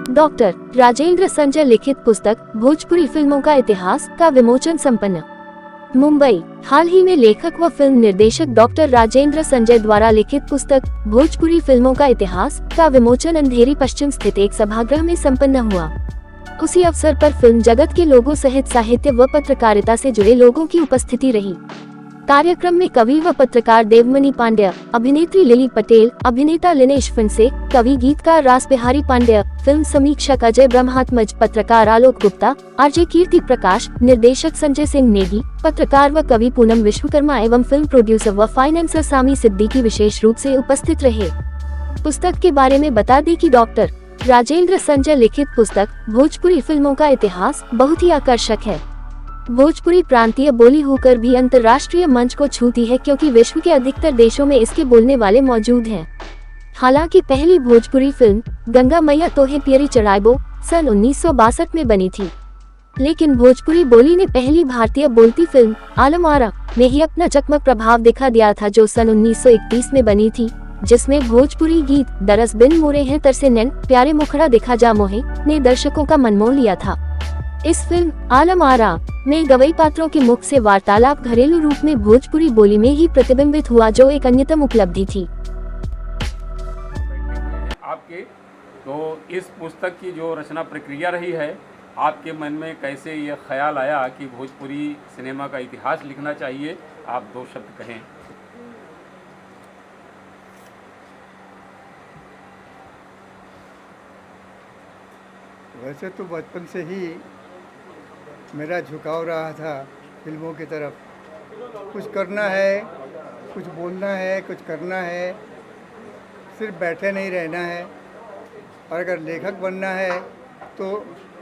Doctor Rajendra Sanjay लिखित पुस्तक भोजपुरी फिल्मों का इतिहास का विमोचन संपन्न। मुंबई। हाल ही में लेखक व फिल्म निर्देशक डॉक्टर राजेंद्र संजय द्वारा लिखित पुस्तक भोजपुरी फिल्मों का इतिहास का विमोचन अंधेरी पश्चिम स्थित एक सभागृह में संपन्न हुआ। उसी अवसर पर फिल्म जगत के लोगों सहित साहित्य व पत्रकारिता से जुड़े लोगों की उपस्थिति रही। कार्यक्रम में कवि व पत्रकार देवमणि पांड्य, अभिनेत्री लिली पटेल, अभिनेता लिनेश फिंसे, कवि गीतकार रास बिहारी पांड्य, फिल्म समीक्षक अजय ब्रह्मात्मज, पत्रकार आलोक गुप्ता, आरजे कीर्ति प्रकाश, निर्देशक संजय सिंह नेगी, पत्रकार व कवि पूनम विश्वकर्मा एवं फिल्म प्रोड्यूसर व फाइनेंसर सामी सिद्दीकी विशेष रूप से उपस्थित रहे। पुस्तक के बारे में बता दें कि डॉक्टर राजेंद्र संजय लिखित पुस्तक भोजपुरी फिल्मों का इतिहास बहुत ही आकर्षक है। भोजपुरी प्रांतीय बोली होकर भी अंतर्राष्ट्रीय मंच को छूती है, क्योंकि विश्व के अधिकतर देशों में इसके बोलने वाले मौजूद हैं। हालांकि पहली भोजपुरी फिल्म गंगा मैया तोहे पियरी चढ़ाइबो सन 1962 में बनी थी, लेकिन भोजपुरी बोली ने पहली भारतीय बोलती फिल्म आलम आरा में ही अपना चकमक प्रभाव दिखा दिया था, जो सन 1931 में बनी थी, जिसमें भोजपुरी गीत दरस बिन मोरे हैं तरसे नैन प्यारे मुखड़ा दिखा जा मोहे ने दर्शकों का मन मोह लिया था। इस फिल्म आलम आरा में गवई पात्रों के मुख से वार्तालाप घरेलू रूप में भोजपुरी बोली में ही प्रतिबिंबित हुआ, जो एक अन्यतम उपलब्धि थी। आपके तो इस पुस्तक की जो रचना प्रक्रिया रही है, आपके मन में कैसे यह ख्याल आया कि भोजपुरी सिनेमा का इतिहास लिखना चाहिए? आप दो शब्द कहें। वैसे तो बचपन से ही मेरा झुकाव रहा था फिल्मों की तरफ। कुछ करना है, कुछ बोलना है, कुछ करना है, सिर्फ बैठे नहीं रहना है। और अगर लेखक बनना है तो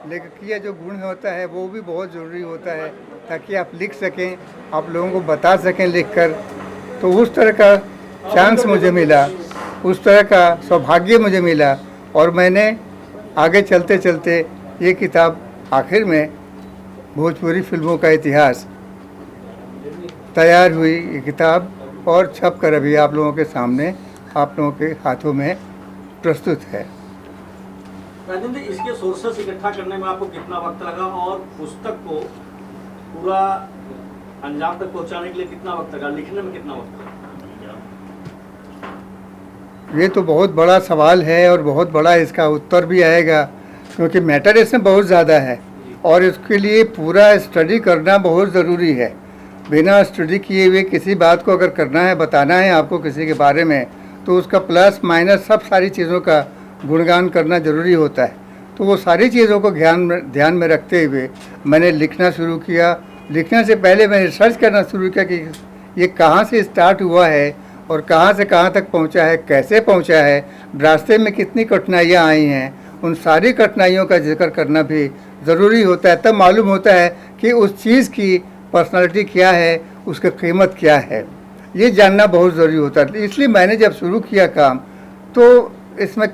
लेखकीय जो गुण होता है वो भी बहुत ज़रूरी होता है, ताकि आप लिख सकें, आप लोगों को बता सकें लिखकर। तो उस तरह का चांस मुझे मिला, उस तरह का सौभाग्य मुझे मिला, और मैंने आगे चलते चलते ये किताब आखिर में भोजपुरी फिल्मों का इतिहास तैयार हुई। ये किताब और छप कर अभी आप लोगों के सामने, आप लोगों के हाथों में प्रस्तुत है। राजेंद्र, इसके सोर्सेस इकट्ठा करने में आपको कितना वक्त लगा और पुस्तक को पूरा अंजाम तक पहुंचाने के लिए कितना वक्त लगा, लिखने में कितना वक्त लगा? ये तो बहुत बड़ा सवाल है और बहुत बड़ा इसका उत्तर भी आएगा, क्योंकि मैटर इसमें बहुत ज़्यादा है और इसके लिए पूरा स्टडी करना बहुत ज़रूरी है। बिना स्टडी किए हुए किसी बात को अगर करना है, बताना है आपको किसी के बारे में, तो उसका प्लस माइनस सब सारी चीज़ों का गुणगान करना ज़रूरी होता है। तो वो सारी चीज़ों को ध्यान में रखते हुए मैंने लिखना शुरू किया। लिखने से पहले मैंने रिसर्च करना शुरू किया कि ये कहाँ से स्टार्ट हुआ है और कहाँ से कहाँ तक पहुँचा है, कैसे पहुँचा है, रास्ते में कितनी कठिनाइयाँ आई हैं। उन सारी कठिनाइयों का जिक्र करना भी ज़रूरी होता है, तब मालूम होता है कि उस चीज़ की पर्सनालिटी क्या है, उसकी कीमत क्या है, ये जानना बहुत ज़रूरी होता है। इसलिए मैंने जब शुरू किया काम, तो इसमें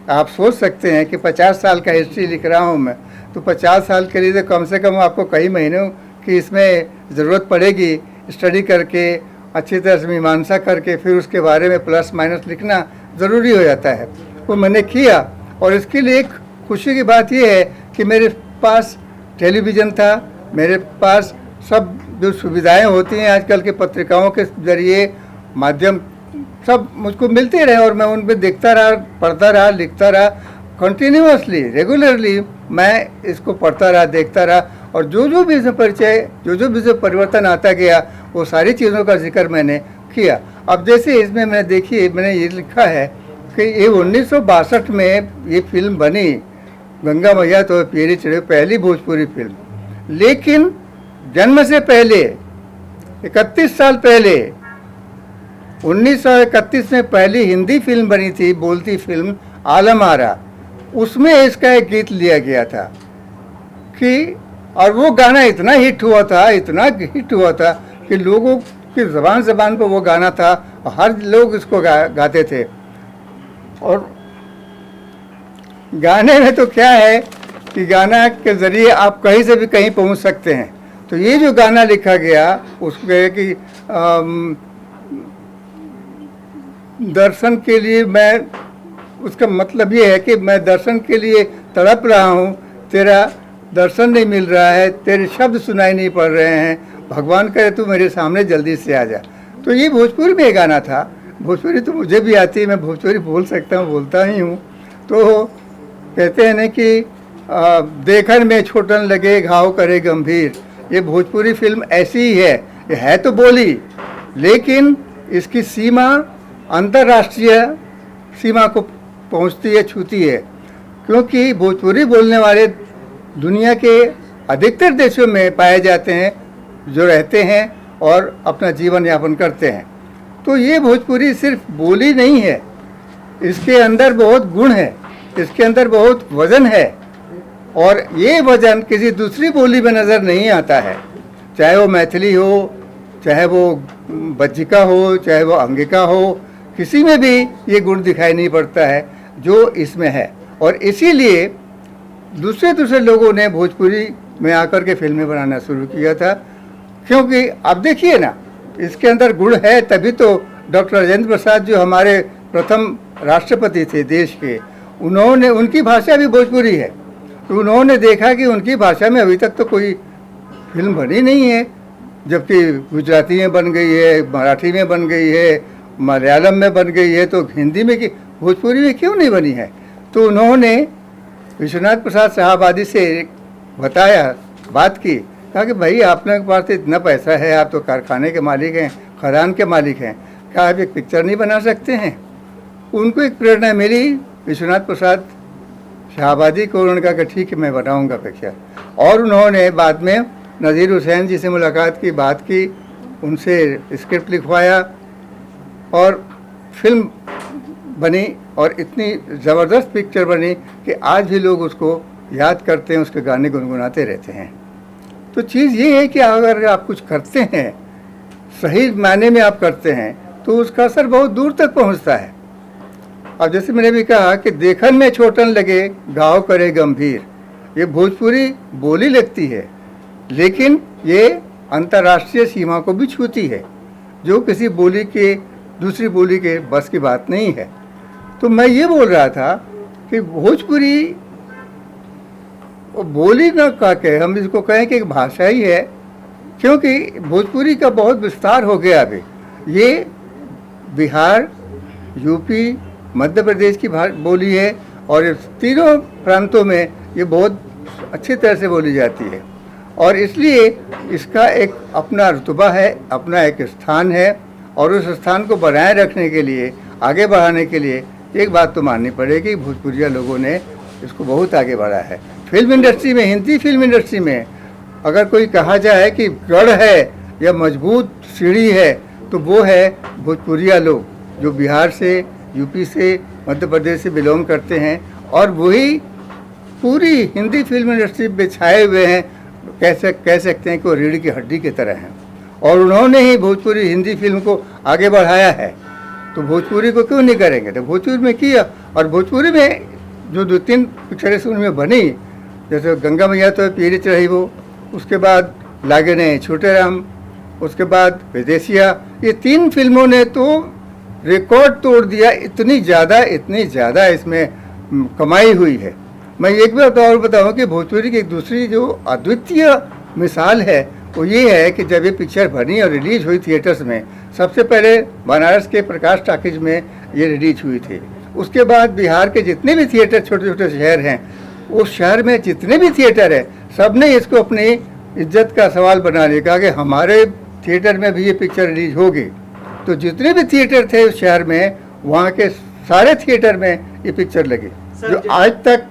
आप सोच सकते हैं कि 50 साल का हिस्ट्री लिख रहा हूँ मैं, तो 50 साल के लिए तो कम से कम आपको कई महीनों की इसमें ज़रूरत पड़ेगी। स्टडी करके अच्छी तरह से मीमांसा करके फिर उसके बारे में प्लस माइनस लिखना ज़रूरी हो जाता है। वो मैंने किया, और इसके लिए एक खुशी की बात यह है कि मेरे पास टेलीविज़न था, मेरे पास सब जो सुविधाएं होती हैं आजकल के पत्रिकाओं के ज़रिए, माध्यम सब मुझको मिलते रहे, और मैं उन पर देखता रहा, पढ़ता रहा, लिखता रहा। कंटिन्यूअसली, रेगुलरली मैं इसको पढ़ता रहा, देखता रहा, और जो भी इसमें परिचय, जो भी इसमें परिवर्तन आता गया, वो सारी चीज़ों का जिक्र मैंने किया। अब जैसे इसमें मैं देखिए, मैंने ये लिखा है कि ये 1962 में ये फिल्म बनी, गंगा मैया तो पियरी चढ़े, पहली भोजपुरी फिल्म। लेकिन जन्म से पहले 31 साल पहले 1931 में पहली हिंदी फिल्म बनी थी, बोलती फिल्म आलम आरा। उसमें इसका एक गीत लिया गया था कि, और वो गाना इतना हिट हुआ था कि लोगों की ज़बान पर वो गाना था, हर लोग इसको गाते थे। और गाने में तो क्या है कि गाना के ज़रिए आप कहीं से भी कहीं पहुंच सकते हैं। तो ये जो गाना लिखा गया उसमें कि दर्शन के लिए मैं उसका मतलब ये है कि मैं दर्शन के लिए तड़प रहा हूँ, तेरा दर्शन नहीं मिल रहा है, तेरे शब्द सुनाई नहीं पड़ रहे हैं, भगवान करे तू मेरे सामने जल्दी से आ जा। तो ये भोजपुरी में गाना था। भोजपुरी तो मुझे भी आती है, मैं भोजपुरी बोल सकता हूँ, बोलता ही हूँ। तो कहते हैं ना कि देखन में छोटन लगे घाव करे गंभीर। ये भोजपुरी फिल्म ऐसी ही है, ये है तो बोली, लेकिन इसकी सीमा अंतर्राष्ट्रीय सीमा को पहुंचती है, छूती है, क्योंकि भोजपुरी बोलने वाले दुनिया के अधिकतर देशों में पाए जाते हैं, जो रहते हैं और अपना जीवन यापन करते हैं। तो ये भोजपुरी सिर्फ बोली नहीं है, इसके अंदर बहुत गुण है, इसके अंदर बहुत वजन है, और ये वजन किसी दूसरी बोली में नज़र नहीं आता है। चाहे वो मैथिली हो, चाहे वो बज्जिका हो, चाहे वो अंगिका हो, किसी में भी ये गुण दिखाई नहीं पड़ता है जो इसमें है। और इसीलिए दूसरे लोगों ने भोजपुरी में आकर के फिल्में बनाना शुरू किया था, क्योंकि अब देखिए ना, इसके अंदर गुण है, तभी तो डॉक्टर राजेंद्र प्रसाद जो हमारे प्रथम राष्ट्रपति थे देश के, उन्होंने, उनकी भाषा भी भोजपुरी है। तो उन्होंने देखा कि उनकी भाषा में अभी तक तो कोई फिल्म बनी नहीं है, जबकि गुजराती में बन गई है, मराठी में बन गई है, मलयालम में बन गई है, तो हिंदी में भोजपुरी में क्यों नहीं बनी है। तो उन्होंने विश्वनाथ प्रसाद शाहाबादी से बताया, बात की, कहा कि भाई आपने के पास इतना पैसा है, आप तो कारखाने के मालिक हैं, खदान के मालिक हैं, क्या आप एक पिक्चर नहीं बना सकते हैं। उनको एक प्रेरणा मिली विश्वनाथ प्रसाद शाहाबादी को, उन्होंने कहा कि ठीक है मैं बनाऊंगा पिक्चर। और उन्होंने बाद में नज़ीर हुसैन जी से मुलाकात की, बात की, उनसे स्क्रिप्ट लिखवाया और फिल्म बनी, और इतनी ज़बरदस्त पिक्चर बनी कि आज भी लोग उसको याद करते हैं, उसके गाने गुनगुनाते रहते हैं। तो चीज़ ये है कि अगर आप कुछ करते हैं, सही मायने में आप करते हैं, तो उसका असर बहुत दूर तक पहुंचता है। अब जैसे मैंने भी कहा कि देखन में छोटन लगे घाव करे गंभीर, ये भोजपुरी बोली लगती है, लेकिन ये अंतर्राष्ट्रीय सीमा को भी छूती है, जो किसी बोली के, दूसरी बोली के बस की बात नहीं है। तो मैं ये बोल रहा था कि भोजपुरी बोली न कह के हम इसको कहें कि एक भाषा ही है, क्योंकि भोजपुरी का बहुत विस्तार हो गया अभी। ये बिहार, यूपी, मध्य प्रदेश की बोली है, और इस तीनों प्रांतों में ये बहुत अच्छी तरह से बोली जाती है, और इसलिए इसका एक अपना रुतबा है, अपना एक स्थान है, और उस स्थान को बनाए रखने के लिए, आगे बढ़ाने के लिए एक बात तो माननी पड़ेगी, भोजपुरिया लोगों ने इसको बहुत आगे बढ़ा है। फिल्म इंडस्ट्री में, हिंदी फिल्म इंडस्ट्री में अगर कोई कहा जाए कि गढ़ है या मजबूत सीढ़ी है, तो वो है भोजपुरिया लोग, जो बिहार से, यूपी से, मध्य प्रदेश से बिलोंग करते हैं, और वही पूरी हिंदी फिल्म इंडस्ट्री में छाए हुए हैं। कह सकते हैं कि वो रीढ़ की हड्डी की तरह हैं, और उन्होंने ही भोजपुरी हिंदी फिल्म को आगे बढ़ाया है। तो भोजपुरी को क्यों नहीं करेंगे, तो भोजपुरी में किया। और भोजपुरी में जो 2-3 पिक्चरें उनमें बनी, जैसे गंगा मैया तो पीरिच रही वो, उसके बाद लागे ने छोटे राम, उसके बाद विदेशिया, ये 3 फिल्मों ने तो रिकॉर्ड तोड़ दिया। इतनी ज़्यादा इसमें कमाई हुई है। मैं एक बात और बताऊँ कि भोजपुरी की एक दूसरी जो अद्वितीय मिसाल है, वो ये है कि जब ये पिक्चर बनी और रिलीज हुई थिएटर्स में, सबसे पहले बनारस के प्रकाश टाकीज में ये रिलीज हुई थी। उसके बाद बिहार के जितने भी थिएटर, छोटे छोटे शहर हैं, उस शहर में जितने भी थिएटर हैं, सब ने इसको अपनी इज्जत का सवाल बना लिया, कहा कि हमारे थिएटर में भी ये पिक्चर रिलीज होगी। तो जितने भी थिएटर थे उस शहर में, वहाँ के सारे थिएटर में ये पिक्चर लगी, जो आज तक।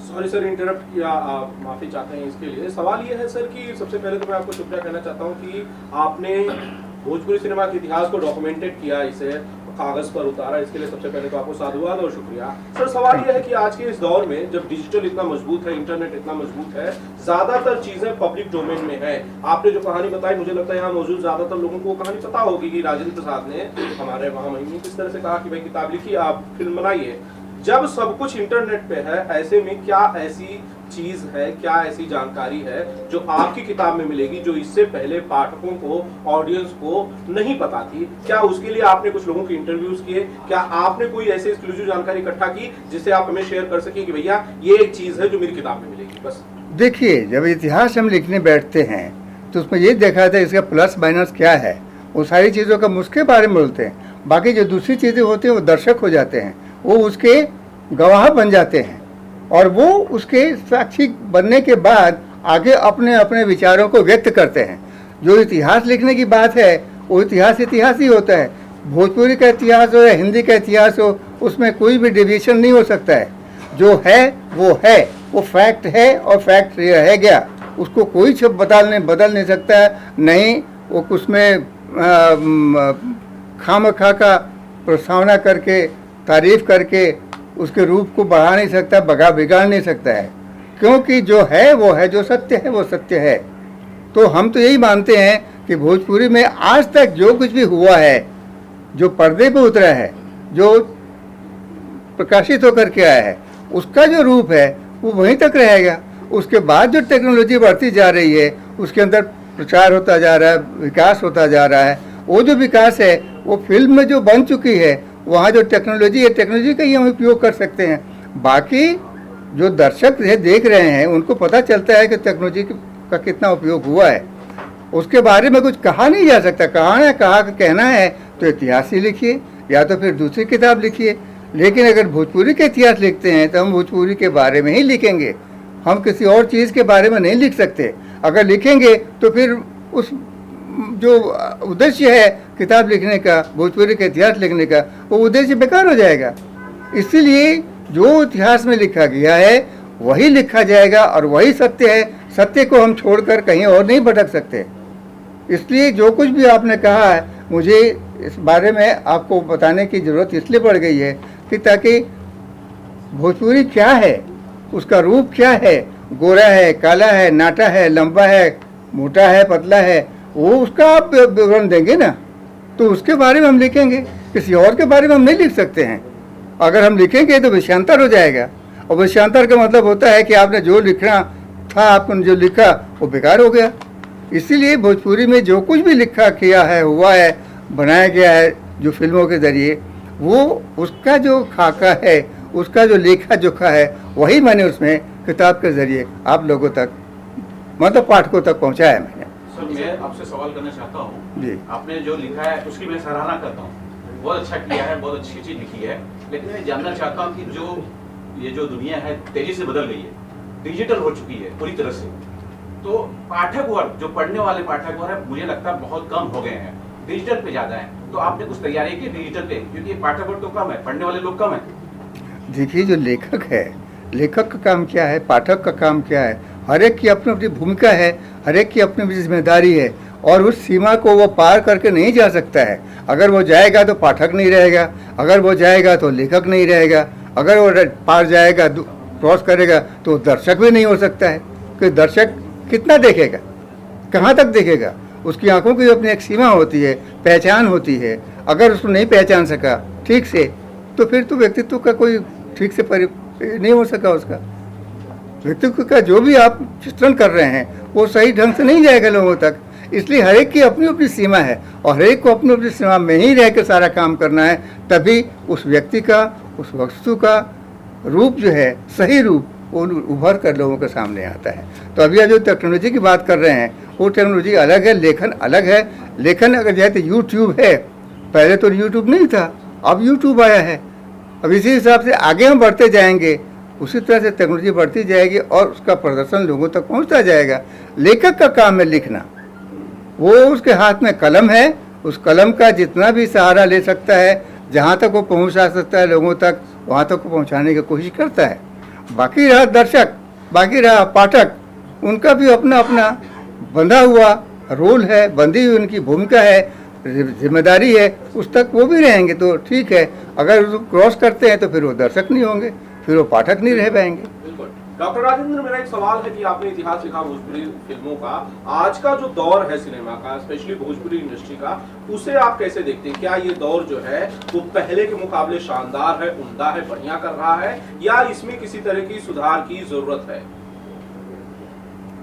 सॉरी सर, इंटरप्ट किया, आप माफ़ी चाहते हैं इसके लिए। सवाल ये है सर कि सबसे पहले तो मैं आपको शुक्रिया कहना चाहता हूँ कि आपने भोजपुरी सिनेमा के इतिहास को डॉक्यूमेंटेड किया, इसे कागज़ पर उतारा, इसके लिए सबसे पहले तो आपको साधुवाद और शुक्रिया। सर सवाल यह है कि आज के इस दौर में जब डिजिटल इतना मजबूत है, इंटरनेट इतना मजबूत है, ज़्यादातर चीज़ें पब्लिक डोमेन में है। आपने जो कहानी बताई, मुझे लगता है यहाँ मौजूद ज़्यादातर लोगों को कहानी पता होगी कि राजेंद्र प्रसाद ने, हमारे महामहिम ने, किस तरह से कहा कि भाई किताब लिखी, आप फिल्म बनाइए। जब सब कुछ इंटरनेट पे है, ऐसे में क्या ऐसी चीज है, क्या ऐसी जानकारी है जो आपकी किताब में मिलेगी जो इससे पहले पाठकों को, ऑडियंस को नहीं पता थी? क्या उसके लिए आपने कुछ लोगों के इंटरव्यूज किए? क्या आपने कोई ऐसे एक्सक्लूसिव जानकारी इकट्ठा की जिससे आप हमें शेयर कर सके कि भैया ये एक चीज है जो मेरी किताब में मिलेगी? बस देखिए, जब इतिहास हम लिखने बैठते हैं तो उसमें ये देखा जाता है इसका प्लस माइनस क्या है, वो सारी चीज़ों का उसके बारे में बोलते हैं। बाकी जो दूसरी चीज़ें होती हैं वो दर्शक हो जाते हैं, वो उसके गवाह बन जाते हैं और वो उसके साक्षी बनने के बाद आगे अपने अपने विचारों को व्यक्त करते हैं। जो इतिहास लिखने की बात है वो इतिहास इतिहास ही होता है। भोजपुरी का इतिहास हो या हिंदी का इतिहास हो, उसमें कोई भी डिविएशन नहीं हो सकता है। जो है, वो फैक्ट है और फैक्ट रह गया, उसको कोई बदल नहीं सकता है। नहीं वो उसमें खामखा का प्रस्तावना करके, तारीफ करके उसके रूप को बढ़ा नहीं सकता, बिगाड़ नहीं सकता है, क्योंकि जो है वो है, जो सत्य है वो सत्य है। तो हम तो यही मानते हैं कि भोजपुरी में आज तक जो कुछ भी हुआ है, जो पर्दे पे उतरा है, जो प्रकाशित होकर के आया है, उसका जो रूप है वो वहीं तक रहेगा। उसके बाद जो टेक्नोलॉजी बढ़ती जा रही है, उसके अंदर प्रचार होता जा रहा है, विकास होता जा रहा है। वो जो विकास है वो फिल्म में जो बन चुकी है, वहाँ जो टेक्नोलॉजी है, टेक्नोलॉजी का ही हम उपयोग कर सकते हैं। बाकी जो दर्शक है देख रहे हैं, उनको पता चलता है कि टेक्नोलॉजी का कितना उपयोग हुआ है। उसके बारे में कुछ कहा नहीं जा सकता। कहना है तो इतिहास ही लिखिए या तो फिर दूसरी किताब लिखिए। लेकिन अगर भोजपुरी के इतिहास लिखते हैं तो हम भोजपुरी के बारे में ही लिखेंगे, हम किसी और चीज़ के बारे में नहीं लिख सकते। अगर लिखेंगे तो फिर उस जो उद्देश्य है किताब लिखने का, भोजपुरी का इतिहास लिखने का, वो उद्देश्य बेकार हो जाएगा। इसीलिए जो इतिहास में लिखा गया है वही लिखा जाएगा और वही सत्य है। सत्य को हम छोड़कर कहीं और नहीं भटक सकते। इसलिए जो कुछ भी आपने कहा है, मुझे इस बारे में आपको बताने की ज़रूरत इसलिए पड़ गई है कि ताकि भोजपुरी क्या है, उसका रूप क्या है, गोरा है, काला है, नाटा है, लंबा है, मोटा है, पतला है, वो उसका आप विवरण देंगे ना, तो उसके बारे में हम लिखेंगे। किसी और के बारे में हम नहीं लिख सकते हैं। अगर हम लिखेंगे तो विषयांतर हो जाएगा, और विषयांतर का मतलब होता है कि आपने जो लिखना था, आपने जो लिखा वो बेकार हो गया। इसीलिए भोजपुरी में जो कुछ भी लिखा किया है, हुआ है, बनाया गया है जो फिल्मों के ज़रिए, वो उसका जो खाका है, उसका जो लेखा जोखा है, वही मैंने उसमें किताब के ज़रिए आप लोगों तक, मतलब पाठकों तक पहुंचाया मैंने। सर, मैं आपसे सवाल करना चाहता हूँ जी। आपने जो लिखा है उसकी मैं सराहना करता हूँ, बहुत अच्छा किया है, बहुत अच्छी चीज लिखी है। लेकिन मैं जानना चाहता हूँ कि ये जो दुनिया है तेजी से बदल गई है, डिजिटल हो चुकी है पूरी तरह से, तो पाठक वर्ग, जो पढ़ने वाले पाठक वर्ग है, मुझे लगता है बहुत कम हो गए हैं, डिजिटल पे ज्यादा है। तो आपने कुछ तैयारी की डिजिटल पे, क्योंकि पाठक वर्ग तो कम है, पढ़ने वाले लोग कम है। देखिए, जो लेखक है, लेखक का काम क्या है, पाठक का काम क्या है, हर एक की अपनी अपनी भूमिका है, हर एक की अपनी अपनी जिम्मेदारी है, और उस सीमा को वो पार करके नहीं जा सकता है। अगर वो जाएगा तो पाठक नहीं रहेगा, अगर वो जाएगा तो लेखक नहीं रहेगा, अगर वो पार जाएगा, क्रॉस करेगा, तो दर्शक भी नहीं हो सकता है। कि दर्शक कितना देखेगा, कहाँ तक देखेगा? उसकी आंखों की अपनी एक सीमा होती है, पहचान होती है। अगर उसको नहीं पहचान सका ठीक से, तो फिर तो व्यक्तित्व का कोई ठीक से नहीं हो सका। उसका व्यक्तित्व का जो भी आप चित्रण कर रहे हैं वो सही ढंग से नहीं जाएगा लोगों तक। इसलिए हर एक की अपनी अपनी सीमा है, और हर एक को अपनी अपनी सीमा में ही रह कर सारा काम करना है। तभी उस व्यक्ति का, उस वस्तु का रूप जो है, सही रूप, वो उभर कर लोगों के सामने आता है। तो अभी जो टेक्नोलॉजी की बात कर रहे हैं, वो टेक्नोलॉजी अलग है, लेखन अलग है। लेखन अगर जाए तो यूट्यूब है, पहले तो यूट्यूब नहीं था, अब यूट्यूब आया है। अब इसी हिसाब से आगे हम बढ़ते जाएंगे, उसी तरह से टेक्नोलॉजी बढ़ती जाएगी और उसका प्रदर्शन लोगों तक पहुंचता जाएगा। लेखक का काम है लिखना, वो उसके हाथ में कलम है, उस कलम का जितना भी सहारा ले सकता है, जहाँ तक वो पहुँचा सकता है लोगों तक, वहाँ तक वो पहुँचाने की कोशिश करता है। बाकी रहा दर्शक, बाकी रहा पाठक, उनका भी अपना अपना बंधा हुआ रोल है, बंधी हुई उनकी भूमिका है, जिम्मेदारी है, उस तक वो भी रहेंगे तो ठीक है। अगर क्रॉस करते हैं तो फिर वो दर्शक नहीं होंगे, फिर वो पाठक नहीं रह पाएंगे। बिल्कुल। डॉक्टर राजेंद्र, मेरा एक सवाल है कि आपने इतिहास लिखा भोजपुरी फिल्मों का, आज का जो दौर है सिनेमा का, स्पेशली भोजपुरी इंडस्ट्री का, उसे आप कैसे देखते हैं? क्या ये दौर जो है वो पहले के मुकाबले शानदार है, उम्दा है, बढ़िया कर रहा है, या इसमें किसी तरह की सुधार की जरूरत है?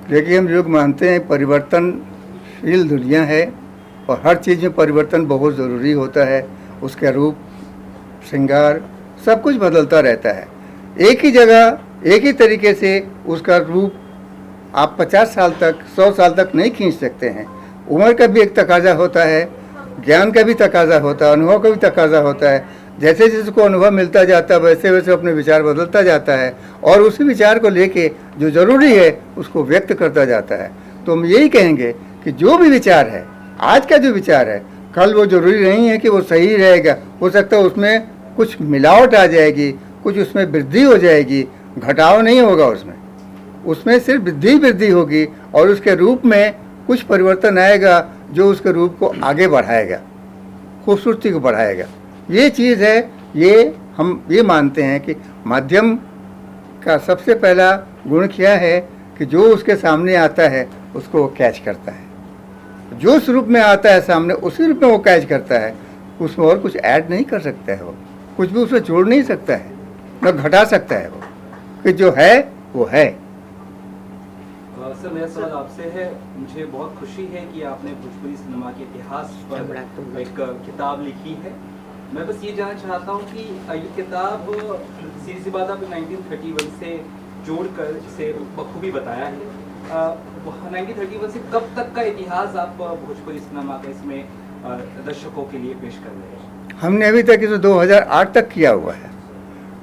देखिए, हम लोग मानते हैं परिवर्तनशील दुनिया है और हर चीज़ में परिवर्तन बहुत ज़रूरी होता है। उसका रूप, श्रृंगार, सब कुछ बदलता रहता है। एक ही जगह एक ही तरीके से उसका रूप आप 50 साल तक, 100 साल तक नहीं खींच सकते हैं। उम्र का भी एक तकाजा होता है, ज्ञान का भी तकाजा होता है, अनुभव का भी तकाजा होता है। जैसे जैसे को अनुभव मिलता जाता है वैसे वैसे अपने विचार बदलता जाता है और उसी विचार को लेके जो ज़रूरी है उसको व्यक्त करता जाता है। तो हम यही कहेंगे कि जो भी विचार है, आज का जो विचार है, कल वो ज़रूरी नहीं है कि वो सही रहेगा। हो सकता है उसमें कुछ मिलावट आ जाएगी, कुछ उसमें वृद्धि हो जाएगी, घटाव नहीं होगा उसमें सिर्फ वृद्धि होगी और उसके रूप में कुछ परिवर्तन आएगा जो उसके रूप को आगे बढ़ाएगा, खूबसूरती को बढ़ाएगा। ये चीज़ है, ये हम ये मानते हैं कि माध्यम का सबसे पहला गुण क्या है कि जो उसके सामने आता है उसको वो कैच करता है। जो उस रूप में आता है सामने, उसी रूप में वो कैच करता है। उसमें और कुछ ऐड नहीं कर सकता है, वो कुछ भी उसमें जोड़ नहीं सकता है, न घटा सकता है। वो कि जो है वो है। सर, मेरा सवाल आपसे है, मुझे बहुत खुशी है कि आपने भोजपुरी सिनेमा के इतिहास पर एक किताब लिखी है। मैं बस ये जानना चाहता हूँ कि ये किताब सीधी सी बात आपने 1931 से जोड़कर इसे बखूबी बताया है। 1931 से कब तक का इतिहास आप भोजपुरी सिनेमा का इसमें दर्शकों के लिए पेश कर रहे हैं? हमने अभी तक इसे 2008 तक किया हुआ है,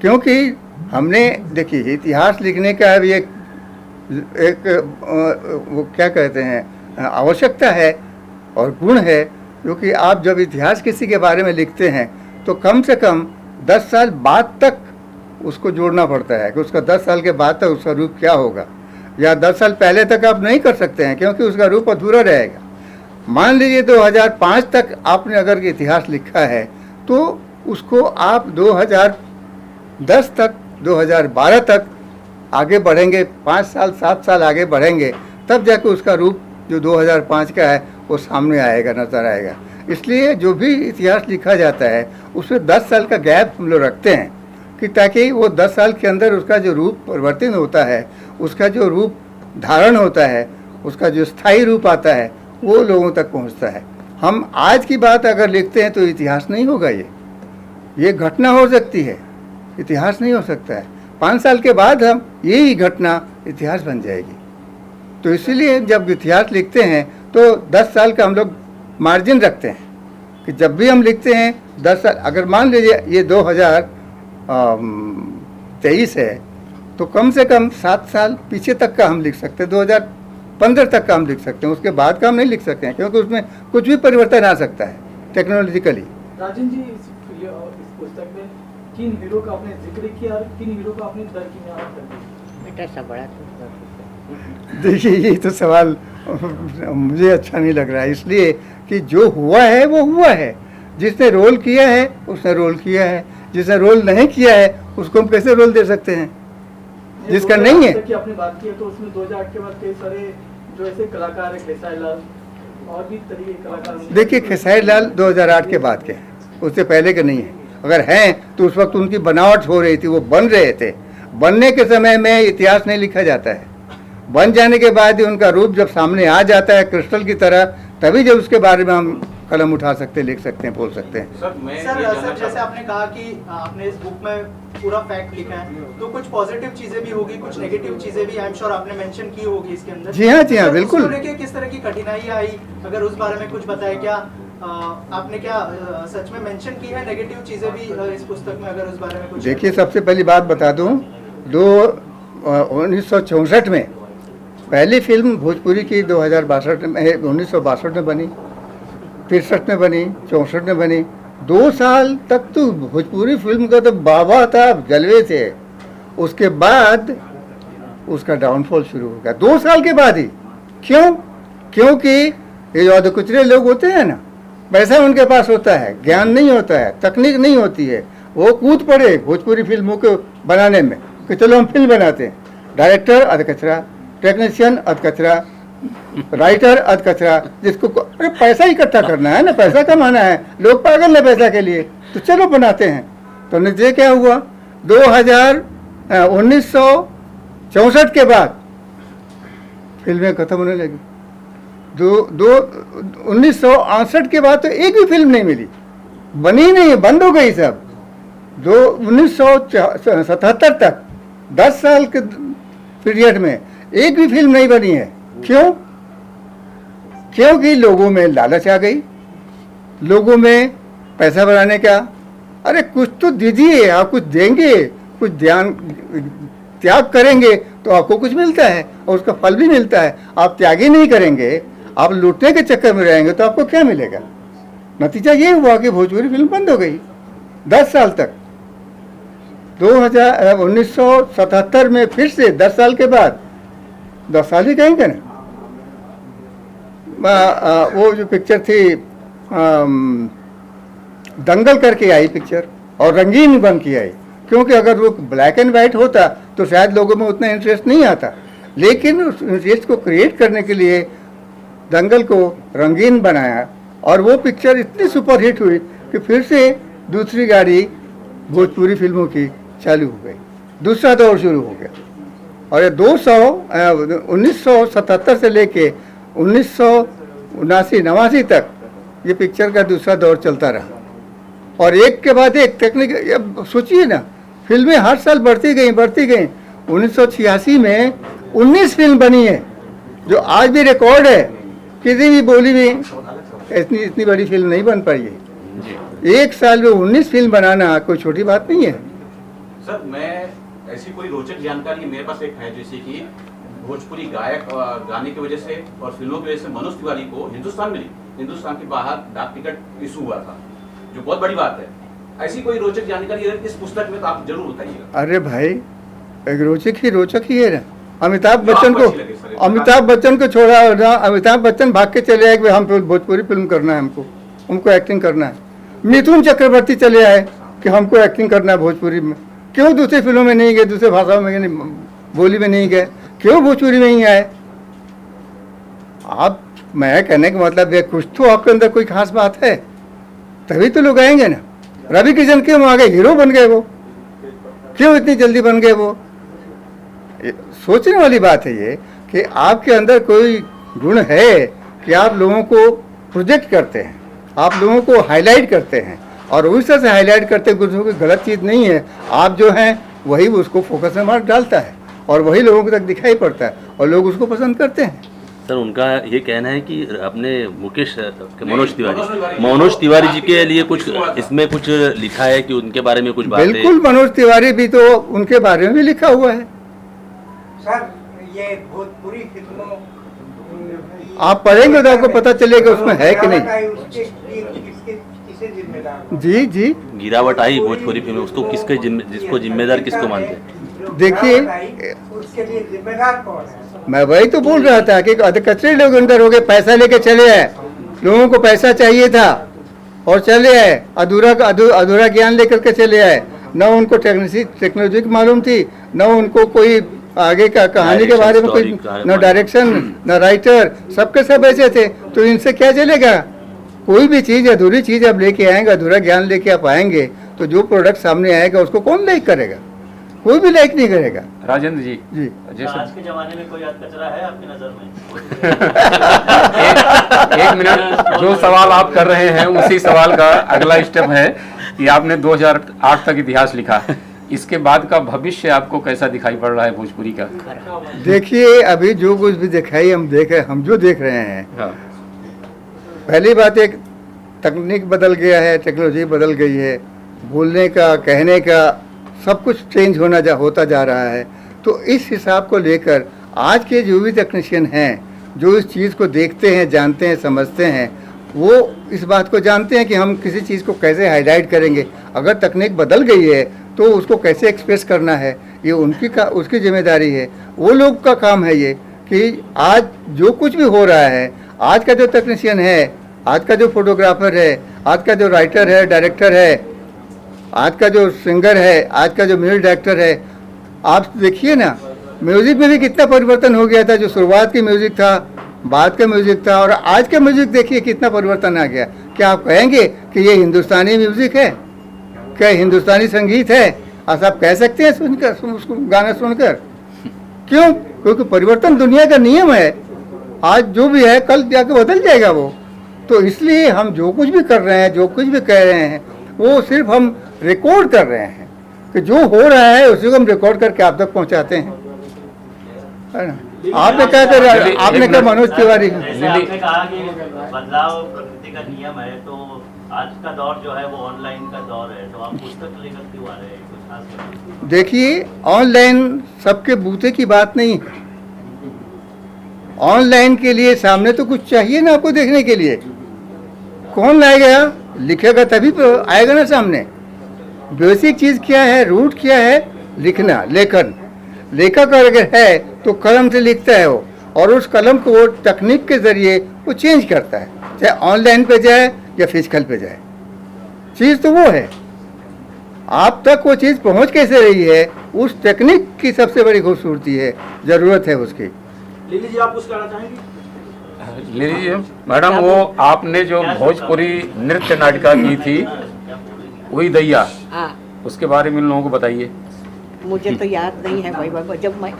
क्योंकि हमने देखिए इतिहास लिखने का अभी एक वो क्या कहते हैं आवश्यकता है और गुण है, क्योंकि आप जब इतिहास किसी के बारे में लिखते हैं तो कम से कम 10 साल बाद तक उसको जोड़ना पड़ता है कि उसका 10 साल के बाद तक उसका रूप क्या होगा, या 10 साल पहले तक आप नहीं कर सकते हैं क्योंकि उसका रूप अधूरा रहेगा। मान लीजिए 2005 तक आपने अगर इतिहास लिखा है तो उसको आप 2010 तक, 2012 तक आगे बढ़ेंगे, 5 साल 7 साल आगे बढ़ेंगे, तब जाके उसका रूप जो 2005 का है वो सामने आएगा, नज़र आएगा। इसलिए जो भी इतिहास लिखा जाता है उसमें 10 साल का गैप हम लोग रखते हैं कि ताकि वो 10 साल के अंदर उसका जो रूप परिवर्तन होता है, उसका जो रूप धारण होता है, उसका जो स्थायी रूप आता है वो लोगों तक पहुंचता है। हम आज की बात अगर लिखते हैं तो इतिहास नहीं होगा, ये घटना हो सकती है, इतिहास नहीं हो सकता है। 5 साल के बाद हम यही घटना इतिहास बन जाएगी। तो इसीलिए जब इतिहास लिखते हैं तो 10 साल का हम लोग मार्जिन रखते हैं कि जब भी हम लिखते हैं 10 साल, अगर मान लीजिए ये 2023 है तो कम से कम 7 साल पीछे तक का हम लिख सकते हैं, 2015 तक का हम लिख सकते हैं, उसके बाद का हम नहीं लिख सकते हैं क्योंकि उसमें कुछ भी परिवर्तन आ सकता है टेक्नोलॉजिकली। राजन जी, इस पुस्तक में किन हीरो का आपने जिक्र किया और किन हीरो का आपने दरकिनार कर दिया? बेटा सब बड़ा देखिए, ये तो सवाल मुझे अच्छा नहीं लग रहा है, इसलिए कि जो हुआ है वो हुआ है। जिसने रोल किया है उसने रोल किया है, जिसने रोल नहीं किया है उसको हम कैसे रोल दे सकते हैं जिसका नहीं है। कि आपने बात की है तो उसमें 2008 के बाद कई सारे जो ऐसे कलाकार है, खेसारी लाल और भी तरीके के कलाकार। देखिए, खेसारी लाल 2008 के बाद के हैं, उससे पहले के नहीं है। अगर हैं तो उस वक्त उनकी बनावट हो रही थी, वो बन रहे थे। बनने के समय में इतिहास नहीं लिखा जाता है, बन जाने के बाद ही उनका रूप जब सामने आ जाता है क्रिस्टल की तरह, तभी जब उसके बारे में हम कलम उठा सकते हैं, लिख सकते हैं, बोल सकते हैं। सर जैसे आपने कहा कि आपने इस बुक में पूरा फैक्ट लिखा है, तो कुछ पॉजिटिव चीजें भी होगी, कुछ नेगेटिव चीजें भी आई एम श्योर आपने मेंशन की होगी इसके अंदर। जी हाँ, बिल्कुल। उसको लेके किस तरह की कठिनाई आई, अगर उस बारे में कुछ बताए? क्या आपने क्या सच में मेंशन की है नेगेटिव चीजें भी इस पुस्तक में, अगर उस बारे में कुछ? देखिए, सबसे पहली बात बता दूं, 1964 में पहली फिल्म भोजपुरी की 1962 में बनी, 63 में बनी, 64 में बनी। 2 साल तक तो भोजपुरी फिल्म का तो बाबा था, जलवे थे। उसके बाद उसका डाउनफॉल शुरू हो गया 2 साल के बाद ही। क्यों? क्योंकि ये जो अधकुचरे लोग होते हैं ना, पैसा उनके पास होता है, ज्ञान नहीं होता है, तकनीक नहीं होती है, वो कूद पड़े भोजपुरी फिल्मों को बनाने में कि चलो हम फिल्म बनाते हैं। डायरेक्टर अध कचरा, टेक्नीशियन अध कचरा, राइटर अध कचरा। जिसको अरे पैसा इकट्ठा करना है ना, पैसा कमाना है, लोग पागल है पैसा के लिए, तो चलो बनाते हैं। तो नतीजे क्या हुआ, 1964 के बाद फिल्में खत्म होने लगी। 1968 के बाद तो एक भी फिल्म नहीं मिली, बनी नहीं, बंद हो गई सब। 1977 तक 10 साल के पीरियड में एक भी फिल्म नहीं बनी है। क्यों? क्योंकि लोगों में लालच आ गई, लोगों में पैसा बनाने का। अरे कुछ तो दीजिए, आप कुछ देंगे, कुछ ध्यान त्याग करेंगे तो आपको कुछ मिलता है और उसका फल भी मिलता है। आप त्याग ही नहीं करेंगे, आप लूटने के चक्कर में रहेंगे तो आपको क्या मिलेगा? नतीजा ये हुआ कि भोजपुरी फिल्म बंद हो गई 10 साल तक। 1977 में फिर से 10 साल के बाद, 10 साल ही कहेंगे ना, वो जो पिक्चर थी दंगल करके आई पिक्चर, और रंगीन बन के आई। क्योंकि अगर वो ब्लैक एंड वाइट होता तो शायद लोगों में उतना इंटरेस्ट नहीं आता, लेकिन उस इंटरेस्ट को क्रिएट करने के लिए दंगल को रंगीन बनाया, और वो पिक्चर इतनी सुपरहिट हुई कि फिर से दूसरी गाड़ी भोजपुरी फिल्मों की चालू हो गई, दूसरा दौर शुरू हो गया। और ये 1977 से लेके 1979 तक ये पिक्चर का दूसरा दौर चलता रहा, और एक के बाद एक टेक्निक। सोचिए ना, फिल्में हर साल बढ़ती गई। 1986 में 19 फिल्म बनी है, जो आज भी रिकॉर्ड है। किसी भी बोली में इतनी बड़ी फिल्म नहीं बन पाई है। एक साल में 19 फिल्म बनाना कोई छोटी बात नहीं है। सर, मैं ऐसी कोई रोचक जानकारी मेरे पास एक है, जैसे कि भोजपुरी गायक गाने की वजह से और फिल्मों की वजह से मनोज तिवारी को हिंदुस्तान मिली, हिंदुस्तान के बाहर डाक टिकट इशू हुआ था, जो बहुत बड़ी बात है। ऐसी कोई रोचक जानकारी इस पुस्तक में तो आप जरूर बताइएगा। अरे भाई, एक रोचक ही है ना। अमिताभ बच्चन को छोड़ा ना, अमिताभ बच्चन भाग के चले आए कि हम भोजपुरी फिल्म करना है, हमको एक्टिंग करना है। मिथुन चक्रवर्ती चले आए कि हमको एक्टिंग करना है भोजपुरी में। क्यों दूसरी फिल्मों में नहीं गए, दूसरे भाषाओं में बोली में नहीं गए, क्यों भोजपुरी में ही आए? आप, मैं कहने का मतलब है, कुछ तो आपके अंदर कोई खास बात है, तभी तो लोग आएंगे ना। रवि किशन क्यों आ गए, हीरो बन गए वो, क्यों इतनी जल्दी बन गए वो? सोचने वाली बात है ये कि आपके अंदर कोई गुण है कि आप लोगों को प्रोजेक्ट करते हैं, आप लोगों को हाईलाइट करते हैं, और उस तरह से हाईलाइट करते हैं। कुछ कोई गलत चीज़ नहीं है, आप जो हैं वही उसको फोकस में मार डालता है और वही लोगों को तक दिखाई पड़ता है और लोग उसको पसंद करते हैं। सर, उनका ये कहना है कि अपने मुकेश मनोज तिवारी जी के लिए कुछ इसमें कुछ लिखा है कि उनके बारे में कुछ बातें। बिल्कुल, मनोज तिवारी भी तो उनके बारे में भी लिखा हुआ है। सर, ये भोजपुरी फिल्मों आप पढ़ेंगे तो आपको पता चलेगा उसमें है कि नहीं। जी जी, गिरावट आई भोजपुरी फिल्म, उसको जिसको जिम्मेदार किसको मानते हैं? देखिए, उसके लिए जिम्मेदार कौन है? मैं वही तो बोल रहा था कि अधकचरे लोग अंदर हो गए, पैसा लेके चले आए। लोगों को पैसा चाहिए था और चले आए, अधूरा ज्ञान लेकर के चले आए। न उनको टेक्नोलॉजी की मालूम थी, न उनको कोई आगे का कहानी के बारे में कोई, न डायरेक्शन, न राइटर, सबके सब ऐसे थे। तो इनसे क्या चलेगा? कोई भी चीज़, अधूरी चीज़ आप लेके आएंगे, अधूरा ज्ञान लेके आप आएंगे, तो जो प्रोडक्ट सामने आएगा उसको कौन लाइक करेगा? कोई भी लाइक नहीं करेगा। राजेंद्र जी, जैसे आज के जमाने में कोई कचरा है आपकी नजर में? एक मिनट, जो सवाल आप कर रहे हैं उसी सवाल का अगला स्टेप है कि आपने 2008 तक इतिहास लिखा, इसके बाद का भविष्य आपको कैसा दिखाई पड़ रहा है भोजपुरी का? देखिए, अभी जो कुछ भी दिखाई हम जो देख रहे हैं, पहली बात, एक तकनीक बदल गया है, टेक्नोलॉजी बदल गई है, बोलने का, कहने का सब कुछ चेंज होता जा रहा है। तो इस हिसाब को लेकर आज के जो भी टेक्नीशियन हैं, जो इस चीज़ को देखते हैं, जानते हैं, समझते हैं, वो इस बात को जानते हैं कि हम किसी चीज़ को कैसे हाईलाइट करेंगे। अगर तकनीक बदल गई है तो उसको कैसे एक्सप्रेस करना है, ये उसकी जिम्मेदारी है। वो लोग का काम है ये कि आज जो कुछ भी हो रहा है, आज का जो टेक्नीशियन है, आज का जो फोटोग्राफर है, आज का जो राइटर है, डायरेक्टर है, आज का जो सिंगर है, आज का जो म्यूजिक डायरेक्टर है, आप देखिए ना, म्यूजिक में भी कितना परिवर्तन हो गया था। जो शुरुआत की म्यूजिक था, बाद का म्यूजिक था, और आज का म्यूजिक देखिए कितना परिवर्तन आ गया। क्या आप कहेंगे कि ये हिंदुस्तानी म्यूजिक है? क्या हिंदुस्तानी संगीत है? ऐसा आप कह सकते हैं सुनकर, उसको गाना सुनकर? क्यों? क्योंकि परिवर्तन दुनिया का नियम है। आज जो भी है कल जाके बदल जाएगा वो। तो इसलिए हम जो कुछ भी कर रहे हैं, जो कुछ भी कह रहे हैं, वो सिर्फ हम रिकॉर्ड कर रहे हैं कि जो हो रहा है उसी को हम रिकॉर्ड करके आप तक पहुंचाते हैं, है ना। आपने कहा मनोज तिवारी, आपने कहा कि बदलाव प्रकृति का नियम है, तो आज का दौर जो है वो ऑनलाइन का दौर है, तो आप पुस्तक लेकर क्यों आ रहे हैं? कुछ खास बात? देखिए, ऑनलाइन सबके बूते की बात नहीं है। ऑनलाइन के लिए सामने तो कुछ चाहिए ना आपको देखने के लिए। कौन लाएगा? लिखेगा तभी तो आएगा ना सामने। बेसिक चीज़ क्या है, रूट क्या है? लिखना, लेखन। लेखक अगर है तो कलम से लिखता है वो, और उस कलम को वो तकनीक के ज़रिए वो चेंज करता है, चाहे ऑनलाइन पे जाए या फिजिकल पे जाए। चीज़ तो वो है, आप तक वो चीज़ पहुंच कैसे रही है, उस टेक्निक की सबसे बड़ी खूबसूरती है, ज़रूरत है उसकी। लिली जी, आप कुछ कहना चाहेंगे? लिली जी, मैडम, वो आपने जो भोजपुरी नृत्य नाटिका की थी वही दैया, उसके बारे में इन लोगों को बताइए। मुझे तो याद नहीं है भाई बाबा। जब मैं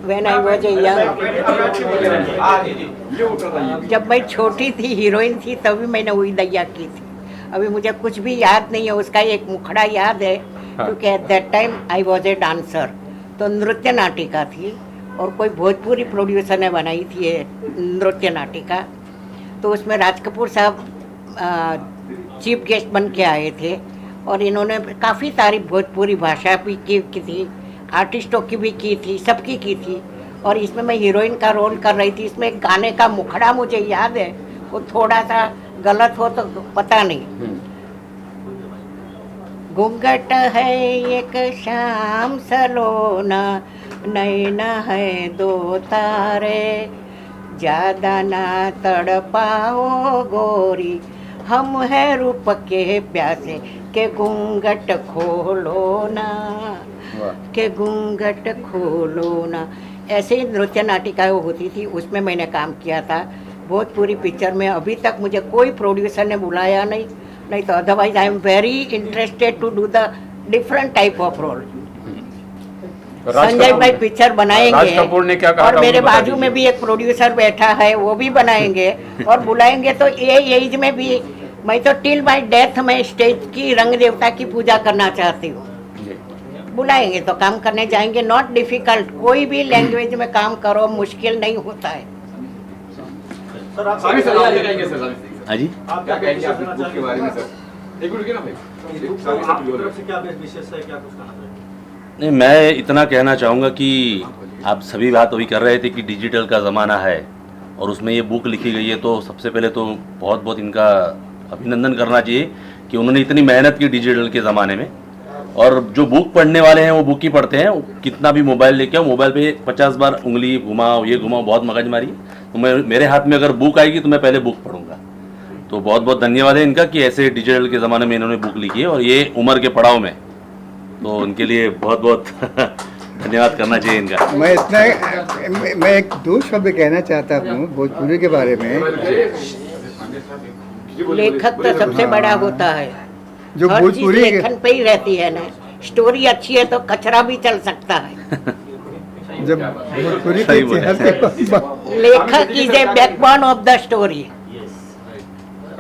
when I was a young, जब मैं छोटी थी, हीरोइन थी, तभी मैंने वही दैया की थी। अभी मुझे कुछ भी याद नहीं है। उसका एक मुखड़ा याद है, क्योंकि at that time I was a dancer. तो नृत्य नाटिका थी और कोई भोजपुरी प्रोड्यूसर ने बनाई थी ये नृत्य नाटिका। तो उसमें राज कपूर साहब चीफ गेस्ट बन के आए थे, और इन्होंने काफ़ी सारी भोजपुरी भाषा भी की थी, आर्टिस्टों की भी की थी, सबकी की थी। और इसमें मैं हीरोइन का रोल कर रही थी। इसमें एक गाने का मुखड़ा मुझे याद है, वो थोड़ा सा गलत हो तो पता नहीं। घूंघट है एक शाम सलोना, नैना है दो तारे, ज़्यादा ना तड़पाओ गोरी, हम है रूप के प्यासे, के घूंघट खोलो ना, के घूंघट खोलो ना। ऐसे ही नृत्य नाटिका होती थी, उसमें मैंने काम किया था। भोजपुरी पिक्चर में अभी तक मुझे कोई प्रोड्यूसर ने बुलाया नहीं तो otherwise I am very interested to do the different type of role. Sanjay भाई पिक्चर बनाएंगे, और मेरे बाजू में भी एक प्रोड्यूसर बैठा है, वो भी बनाएंगे और बुलाएंगे। तो ये एज में भी मैं तो टिल माई डेथ में स्टेज की रंग देवता की पूजा करना चाहती हूँ। बुलाएंगे तो काम करने जाएंगे। नॉट डिफिकल्ट, कोई भी लैंग्वेज में काम करो, मुश्किल नहीं होता है। सर, आप हाँ जी, आप क्या कहेंगे अपनी बुक के बारे में? सर, एक मिनट ना भाई, आपकी तरफ से क्या विशेष है, क्या कुछ कहना चाहिए? नहीं, मैं इतना कहना चाहूँगा कि आप सभी बात अभी कर रहे थे कि डिजिटल का ज़माना है और उसमें ये बुक लिखी गई है, तो सबसे पहले तो बहुत बहुत इनका अभिनंदन करना चाहिए कि उन्होंने इतनी मेहनत की डिजिटल के ज़माने में। और जो बुक पढ़ने वाले हैं वो बुक ही पढ़ते हैं। कितना भी मोबाइल लेके आओ, मोबाइल पे 50 बार उंगली घुमाओ, ये घुमाओ, बहुत मगजमारी। तो मेरे हाथ में अगर बुक आएगी तो मैं पहले बुक पढ़ूंगा। तो बहुत बहुत धन्यवाद है इनका कि ऐसे डिजिटल के ज़माने में इन्होंने बुक लिखी है, और ये उम्र के पड़ाव में, तो उनके लिए बहुत बहुत धन्यवाद करना चाहिए इनका। मैं एक दो शब्द कहना चाहता हूँ भोजपुरी के बारे में। लेखक तो सबसे बड़ा होता है, जो हर चीज भोजपुरी लेखन पे ही रहती है ना। स्टोरी अच्छी है तो कचरा भी चल सकता है। जब भोजपुरी के इतिहास के लेखक is a backbone of the story.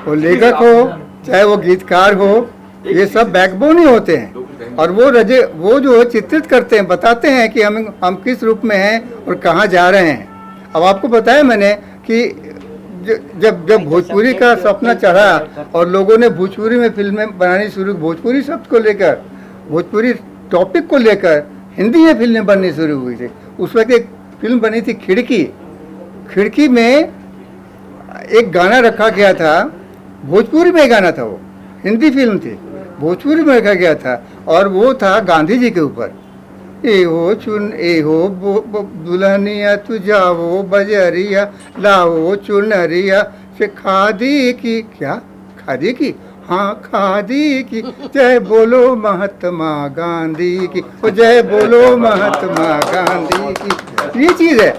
वो लेखक हो चाहे वो गीतकार हो, ये सब बैकबोन ही होते हैं। और वो जो चित्रित करते हैं, बताते हैं कि हम किस रूप में हैं और कहाँ जा रहे हैं। अब आपको बताया मैंने कि जब भोजपुरी का सपना चढ़ा और लोगों ने भोजपुरी में फिल्में बनानी शुरू, भोजपुरी शब्द को लेकर, भोजपुरी टॉपिक को लेकर हिंदी में फिल्में बननी शुरू हुई थी। उस वक्त एक फिल्म बनी थी खिड़की में एक गाना रखा गया था, भोजपुरी में गाना था, वो हिंदी फिल्म थी, भोजपुरी में रखा गया था, और वो था गांधी जी के ऊपर। ए हो दुल्हनिया तू जाओ बजरिया, लाओ चुनरिया से खादी की, क्या खादी की, हाँ खादी की, जय बोलो महात्मा गांधी की, ओ जय बोलो महात्मा गांधी की। ये चीज़ है,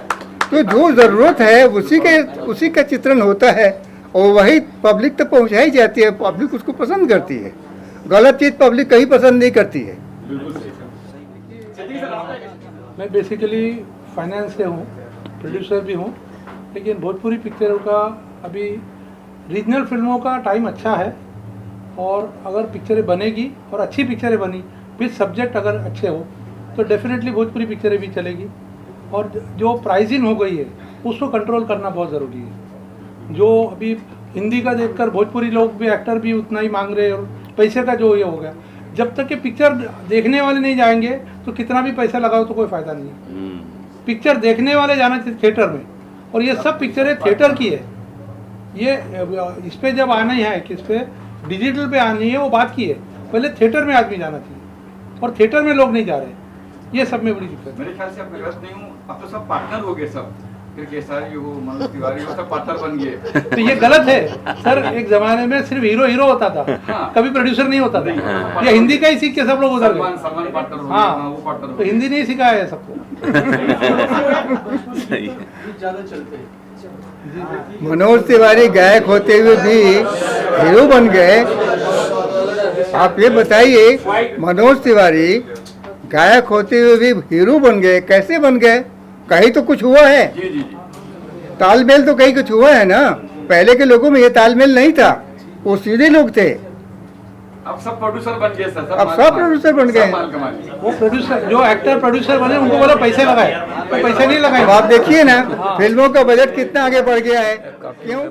तो जो ज़रूरत है उसी का चित्रण होता है और वही पब्लिक तक पहुंचाई जाती है। पब्लिक उसको पसंद करती है, गलत चीज़ पब्लिक कहीं पसंद नहीं करती है। मैं बेसिकली फाइनेंस से हूँ, प्रोड्यूसर भी हूँ, लेकिन भोजपुरी पिक्चरों का अभी रीजनल फिल्मों का टाइम अच्छा है और अगर पिक्चरें बनेगी और अच्छी पिक्चरें बनी, विद सब्जेक्ट अगर अच्छे हो तो डेफिनेटली भोजपुरी पिक्चरें भी चलेगी। और जो प्राइसिंग हो गई है उसको कंट्रोल करना बहुत ज़रूरी है। जो अभी हिंदी का देखकर भोजपुरी लोग भी, एक्टर भी उतना ही मांग रहे हैं और पैसे का जो ये हो गया, जब तक कि पिक्चर देखने वाले नहीं जाएंगे तो कितना भी पैसा लगाओ तो कोई फ़ायदा नहीं है। पिक्चर देखने वाले जाना चाहिए थिएटर में, और ये सब पिक्चरें थिएटर की है। ये इस पे जब आना ही है, किस पे डिजिटल पे आनी है वो बात की है, पहले थिएटर में आदमी जाना चाहिए और थिएटर में लोग नहीं जा रहे। ये सब में बड़ी दिक्कत है। मेरे ख्याल से आप गलत नहीं हूँ, अब तो सब पार्टनर हो गए, सब फिर केसारी हो, मनोज तिवारी हो, सब पार्टनर बन गए। तो ये गलत है सर। एक जमाने में सिर्फ हीरो होता था, हाँ। कभी प्रोड्यूसर नहीं होता था। ये हिंदी का ही सीख के सब लोग उधर गए। सलमान पार्टनर हो, हाँ, वो पार्टनर तो हिंदी नहीं सिखाया है सबको। ज्यादा चलते हैं। मनोज तिवारी गायक होते हुए भी हीरो बन गए। आप ये बताइए, मनोज तिवारी गायक होते हुए भी हीरो बन गए, कैसे बन गए? कहीं तो कुछ हुआ है, तालमेल तो कहीं कुछ हुआ है ना। पहले के लोगों में ये तालमेल नहीं था, वो सीधे लोग थे। अब सब प्रोड्यूसर बन गए सर, अब सब प्रोड्यूसर बन गए। वो प्रोड्यूसर, जो एक्टर प्रोड्यूसर बने उनको बोला पैसे लगाए, तो पैसे नहीं लगाए। अब आप देखिए ना, फिल्मों का बजट कितना आगे बढ़ गया है। क्यों?